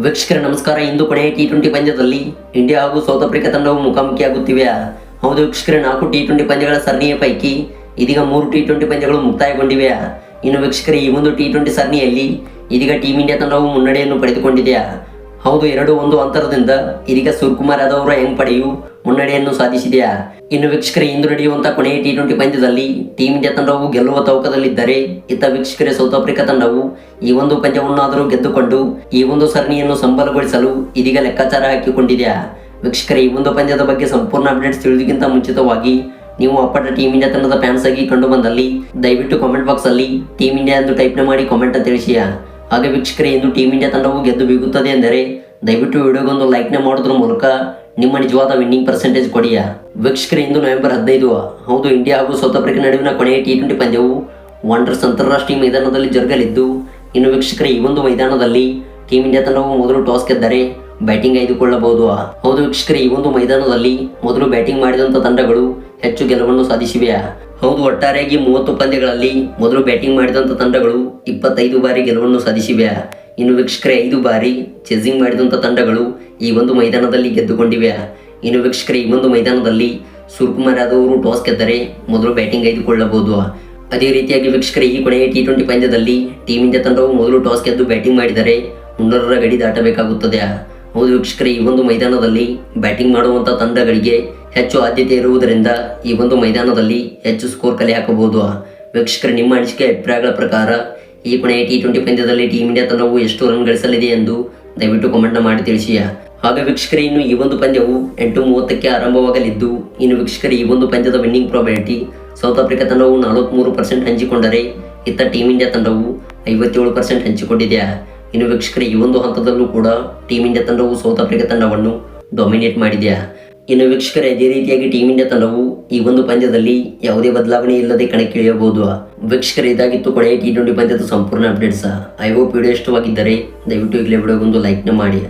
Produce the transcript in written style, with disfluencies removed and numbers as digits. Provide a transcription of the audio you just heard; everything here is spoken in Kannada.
ವೀಕ್ಷಕರೇ ನಮಸ್ಕಾರ. ಇಂದು ಕೊನೆಯ ಟಿ20 ಪಂದ್ಯದಲ್ಲಿ ಇಂಡಿಯಾ ಹಾಗೂ ಸೌತ್ ಆಫ್ರಿಕಾ ತಂಡವು ಮುಖಾಮುಖಿಯಾಗುತ್ತಿವೆ. ಹೌದು ವೀಕ್ಷಕರೇ, 4 ಟಿ20 ಪಂದ್ಯಗಳ ಸರಣಿಯ ಪೈಕಿ ಇದೀಗ 3 ಟಿ20 ಪಂದ್ಯಗಳು ಮುಕ್ತಾಯಗೊಂಡಿವೆ. ಇನ್ನು ವೀಕ್ಷಕರೇ, ಈ ಒಂದು ಟಿ20 ಸರಣಿಯಲ್ಲಿ ಇದೀಗ ಟೀಮ್ ಇಂಡಿಯಾ ತಂಡವು ಮುನ್ನಡೆಯನ್ನು ಪಡೆದುಕೊಂಡಿದೆ. ಹೌದು, 2-1 ಅಂತರದಿಂದ ಇದೀಗ ಸೂರ್ಯಕುಮಾರ್ ಯಾದವ್ ಅವರ ಯಂಗ್ ಪಡೆಯು ಮುನ್ನಡೆಯನ್ನು ಸಾಧಿಸಿದೆ. ಇನ್ನು ವೀಕ್ಷಕರೇ, ಇಂದು ನಡೆಯುವಂತಹ ಕೊನೆಯ ಟಿ20 ಪಂದ್ಯದಲ್ಲಿ ಟೀಮ್ ಇಂಡಿಯಾ ತಂಡವು ಗೆಲ್ಲುವ ತವಕದಲ್ಲಿದ್ದರೆ, ಇತ್ತ ವೀಕ್ಷಕರೇ ಸೌತ್ ಆಫ್ರಿಕಾ ತಂಡವು ಈ ಒಂದು ಪಂದ್ಯವನ್ನಾದರೂ ಗೆದ್ದುಕೊಂಡು ಈ ಒಂದು ಸರಣಿಯನ್ನು ಸಂಬಲಗೊಳಿಸಲು ಇದೀಗ ಲೆಕ್ಕಾಚಾರ ಹಾಕಿಕೊಂಡಿದೆ. ವೀಕ್ಷಕರೇ, ಈ ಒಂದು ಪಂದ್ಯದ ಬಗ್ಗೆ ಸಂಪೂರ್ಣ ಅಪ್ಡೇಟ್ಸ್ ತಿಳಿದುಕ್ಕಿಂತ ಮುಂಚಿತವಾಗಿ ನೀವು ಅಪ್ಪಟ ಟೀಮ್ ಇಂಡಿಯಾ ತಂಡದ ಫ್ಯಾನ್ಸ್ ಆಗಿ ಕಂಡು ಬಂದಲ್ಲಿ ದಯವಿಟ್ಟು ಕಾಮೆಂಟ್ ಬಾಕ್ಸ್ ಅಲ್ಲಿ ಟೀಮ್ ಇಂಡಿಯಾ ಎಂದು ಟೈಪ್ ಮಾಡಿ ಕಾಮೆಂಟ್ ತಿಳಿಸಿ. ಹಾಗೆ ವೀಕ್ಷಕರೇ, ಇಂದು ಟೀಮ್ ಇಂಡಿಯಾ ತಂಡವು ಗೆದ್ದು ಬೀಗುತ್ತದೆ ಎಂದರೆ ದಯವಿಟ್ಟು ವಿಡಿಯೋಗೊಂದು ಲೈಕ್ನ ಮಾಡೋದ್ರ ಮೂಲಕ ನಿಮ್ಮ ನಿಜವಾದ ವಿನ್ನಿಂಗ್ ಪರ್ಸೆಂಟೇಜ್ ಕೊಡಿ. ವೀಕ್ಷಕರೇ, ಇಂದು ನವೆಂಬರ್ 15. ಹೌದು, ಇಂಡಿಯಾ ಹಾಗೂ ಸೌತ್ ಆಫ್ರಿಕಾ ನಡುವಿನ ಕೊನೆಯ ಟಿ20 ಪಂದ್ಯವು ವಾಂಡರ್ಸ್ ಅಂತಾರಾಷ್ಟ್ರೀಯ ಮೈದಾನದಲ್ಲಿ ಜರುಗಲಿದ್ದು, ಇನ್ನು ವೀಕ್ಷಕರೇ, ಈ ಒಂದು ಮೈದಾನದಲ್ಲಿ ಟೀಮ್ ಇಂಡಿಯಾ ತಂಡವು ಮೊದಲು ಟಾಸ್ ಗೆದ್ದರೆ ಬ್ಯಾಟಿಂಗ್ ಆಯ್ದುಕೊಳ್ಳಬಹುದು. ಹೌದು ವೀಕ್ಷಕರೇ, ಈ ಒಂದು ಮೈದಾನದಲ್ಲಿ ಮೊದಲು ಬ್ಯಾಟಿಂಗ್ ಮಾಡಿದಂಥ ತಂಡಗಳು ಹೆಚ್ಚು ಗೆಲುವನ್ನು ಸಾಧಿಸಿವೆ. ಹೌದು, ಒಟ್ಟಾರೆಯಾಗಿ 30 ಪಂದ್ಯಗಳಲ್ಲಿ ಮೊದಲು ಬ್ಯಾಟಿಂಗ್ ಮಾಡಿದಂಥ ತಂಡಗಳು 25 ಬಾರಿ ಗೆಲುವನ್ನು ಸಾಧಿಸಿವೆ. ಇನ್ನು ವೀಕ್ಷಕರೇ, 5 ಬಾರಿ ಚೇಸಿಂಗ್ ಮಾಡಿದಂಥ ತಂಡಗಳು ಈ ಒಂದು ಮೈದಾನದಲ್ಲಿ ಗೆದ್ದುಕೊಂಡಿವೆ. ಇನ್ನು ವೀಕ್ಷಕರೇ, ಈ ಒಂದು ಮೈದಾನದಲ್ಲಿ ಸೂರ್ಯಕುಮಾರ್ ಯಾದವ್ ಅವರು ಟಾಸ್ ಗೆದ್ದರೆ ಮೊದಲು ಬ್ಯಾಟಿಂಗ್ ಆಯ್ದುಕೊಳ್ಳಬಹುದು. ಅದೇ ರೀತಿಯಾಗಿ ವೀಕ್ಷಕರೇ, ಈ ಕೊನೆಯ ಟಿ20 ಪಂದ್ಯದಲ್ಲಿ ಟೀಮ್ ಇಂಡಿಯಾ ತಂಡವು ಮೊದಲು ಟಾಸ್ ಗೆದ್ದು ಬ್ಯಾಟಿಂಗ್ ಮಾಡಿದರೆ 300 ಗಡಿ ದಾಟಬೇಕಾಗುತ್ತದೆ. ಹೌದು ವೀಕ್ಷಕರೇ, ಈ ಒಂದು ಮೈದಾನದಲ್ಲಿ ಬ್ಯಾಟಿಂಗ್ ಮಾಡುವಂಥ ತಂಡಗಳಿಗೆ ಹೆಚ್ಚು ಆದ್ಯತೆ ಇರುವುದರಿಂದ ಈ ಒಂದು ಮೈದಾನದಲ್ಲಿ ಹೆಚ್ಚು ಸ್ಕೋರ್ ಕಲೆ ಹಾಕಬಹುದು. ವೀಕ್ಷಕರೇ, ನಿಮ್ಮ ಅನಿಸಿಕೆ ಅಭಿಪ್ರಾಯಗಳ ಪ್ರಕಾರ ಈ ಕೊನೆಯ ಟಿ20 ಪಂದ್ಯದಲ್ಲಿ ಟೀಮ್ ಇಂಡಿಯಾ ತಂಡವು ಎಷ್ಟು ರನ್ ಗಳಿಸಲಿದೆ ಎಂದು ದಯವಿಟ್ಟು ಕಾಮೆಂಟ್ನ ಮಾಡಿ ತಿಳಿಸಿ. ಹಾಗೆ ವೀಕ್ಷಕರೇ, ಇನ್ನು ಈ ಒಂದು ಪಂದ್ಯವು 8:30ಕ್ಕೆ ಆರಂಭವಾಗಲಿದ್ದು, ಇನ್ನು ವೀಕ್ಷಕರೇ, ಈ ಒಂದು ಪಂದ್ಯದ ವಿನ್ನಿಂಗ್ ಪ್ರಾಬಿಲಿಟಿ ಸೌತ್ ಆಫ್ರಿಕಾ ತಂಡವು 43% ಹಂಚಿಕೊಂಡರೆ, ಇತ್ತ ಟೀಮ್ ಇಂಡಿಯಾ ತಂಡವು 57% ಹಂಚಿಕೊಂಡಿದೆ. ಇನ್ನು ವೀಕ್ಷಕರೇ, ಈ ಒಂದು ಹಂತದಲ್ಲೂ ಕೂಡ ಟೀಮ್ ಇಂಡಿಯಾ ತಂಡವು ಸೌತ್ ಆಫ್ರಿಕಾ ತಂಡವನ್ನು ಡಾಮಿನೇಟ್ ಮಾಡಿದೆ. ಇನ್ನು ವೀಕ್ಷಕರೇ, ಅದೇ ರೀತಿಯಾಗಿ ಟೀಮ್ ಇಂಡಿಯಾ ತಂಡವು ಈ ಒಂದು ಪಂದ್ಯದಲ್ಲಿ ಯಾವುದೇ ಬದಲಾವಣೆ ಇಲ್ಲದೆ ಕಣಕ್ಕಿಳಿಯಬಹುದು. ವೀಕ್ಷಕರೇ, ಇದಾಗಿತ್ತು ಕೊನೆಯ ಟಿ20 ಪಂದ್ಯದ ಸಂಪೂರ್ಣ ಅಪ್ಡೇಟ್ಸ್. ಐ ಹೋಪ್ ವಿಡಿಯೋ ಇಷ್ಟವಾಗಿದ್ದರೆ ದಯವಿಟ್ಟು ಈಗಲೇ ವಿಡಿಯೋಗೊಂದು ಲೈಕ್ನ ಮಾಡಿ.